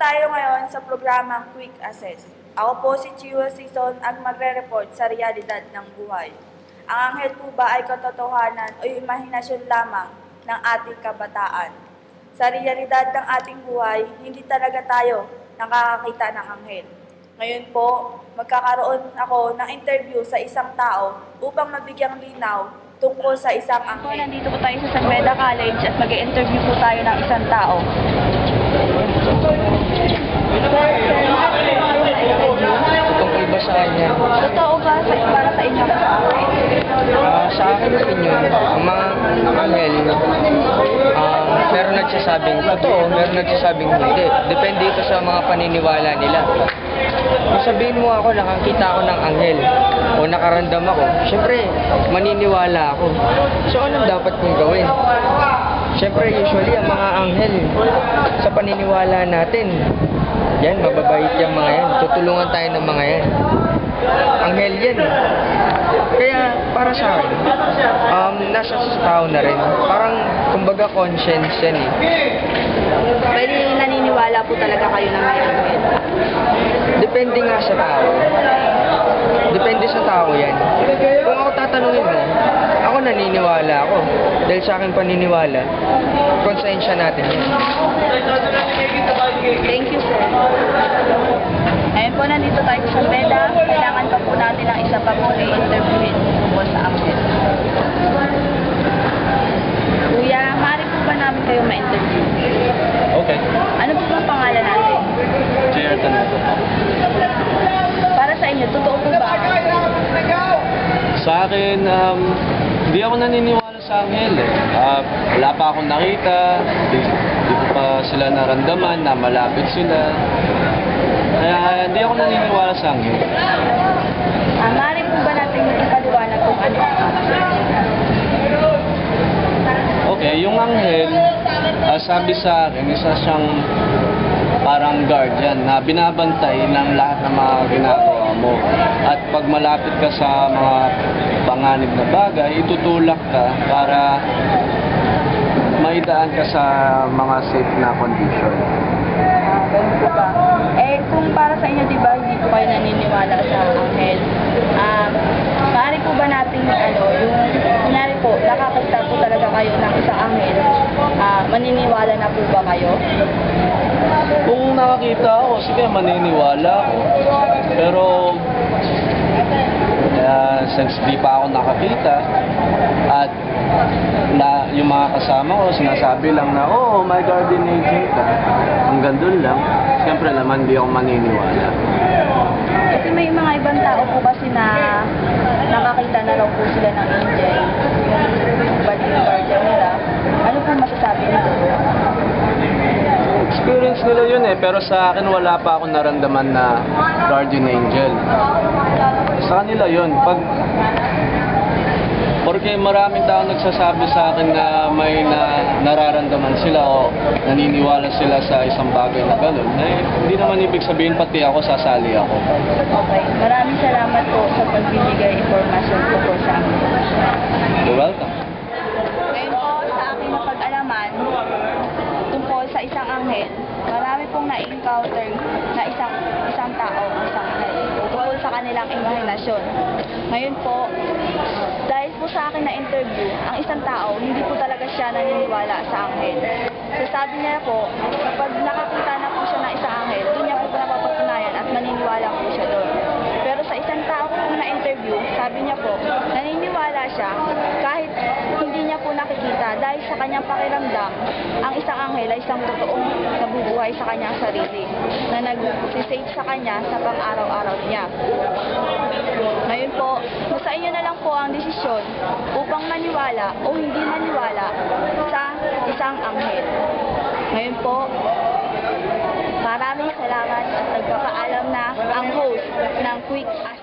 tayo ngayon sa programang Quick Assess. Ako po si Chiwa Season at magre-report sa realidad ng buhay. Ang anghel po ba ay katotohanan o imahinasyon lamang ng ating kabataan? Sa realidad ng ating buhay, hindi talaga tayo nakakakita ng anghel. Ngayon po, magkakaroon ako ng interview sa isang tao upang mabigyang linaw tungkol sa isang anghel. Nandito po tayo sa San Beda College at mag-interview po tayo ng isang tao. Tungkol ba sa kanya? Totoo ba para sa inyo? Sa akin opinion, ang mga anghel, meron nagsasabing totoo, meron nagsasabing hindi. Depende ito sa mga paniniwala nila. Kung sabihin mo ako, nakakita ako ng anghel o nakarandam ako, syempre, maniniwala ako. So, anong dapat kong gawin? Syempre, usually, ang mga anghel, sa paniniwala natin, yan, mababait yung mga yan. Tutulungan tayo ng mga yan. Anghel yan. Kaya, para sa akin, nasa tao na rin. Parang, kumbaga, conscience yan eh. Pwede naniniwala po talaga kayo na may anghel? Depende nga sa tao. Depende sa tao yan. Kung ako tatanungin mo, ako naniniwala ako. Dahil sa akin paniniwala, konsensya natin yan. Thank you, sir. Ayun po, nandito tayo sa San Beda. Kailangan pa po natin ang isa pa po na i-interviewin tungkol sa anghel. Kuya, maaari po ba namin kayo ma-interview? Okay. Ano po ang pangalan natin? Chair Tanuto. Para sa inyo, totoo po ba? Sa akin, hindi ako naniniwala sa anghel eh. Wala pa akong nakita, di ko pa sila naramdaman na malapit sila. Kaya hindi ako naniniwala sa anghel. Maaari po ba natin ipaliwanag kung ano ang anghel? Okay, yung anghel, sabi sa akin, isa siyang parang guardian na binabantay ng lahat ng mga ginagawa mo. At pag malapit ka sa mga panganib na bagay, itutulak ka para maidaan ka sa mga safe na condition. Ganun po ba? Kung para sa inyo, di ba, hindi po kayo naniniwala sa anghel, maaari po ba natin, yung, kunyari po, nakakita po talaga kayo ng isang anghel, maniniwala na po ba kayo? Kung nakakita ako, sige, maniniwala ako. Pero, since di pa ako nakakita, at yung mga kasama ko, sinasabi lang na, oh, my guardian angel ka. Hanggang dun lang, siyempre naman di ako maniniwala. Kasi may mga ibang tao po kasi na nakakita na raw po sila ng angel, yung guardian nila. Ano po masasabi nito? Experience nila yun eh, pero sa akin wala pa akong naramdaman na guardian angel. Sa kanila yun, porque maraming tao nagsasabi sa akin na may nararamdaman sila o naniniwala sila sa isang bagay na gano'n. Hindi naman ibig sabihin pati ako sasali ako. Okay, maraming salamat po sa pagbibigay informasyon po po sa amin. You're welcome. Ngayon po sa aking mapag-alaman tungkol sa isang anghel, marami pong na-encounter na isang tao, isang anghel, tungkol sa kanilang imahinasyon. Ngayon po, dahil po sa akin na interview, ang isang tao, hindi po talaga siya naniniwala sa anghel. So sabi niya po, kapag nakakita na po siya ng isang anghel, doon niya po napapatunayan at maniniwala po siya doon. Pero sa isang tao po na interview, sabi niya po, naniniwala siya kahit hindi niya po nakikita dahil sa kanyang pakiramdam, ang isang anghel ay isang totoong nabubuhay sa kanyang sarili na nag-save sa kanya sa pang-araw-araw niya. Ngayon po, sa inyo na lang po ang desisyon upang maniwala o hindi maniwala sa isang anghel. Ngayon po, maraming salamat at nagpapaalam na ang host ng Quick Assess.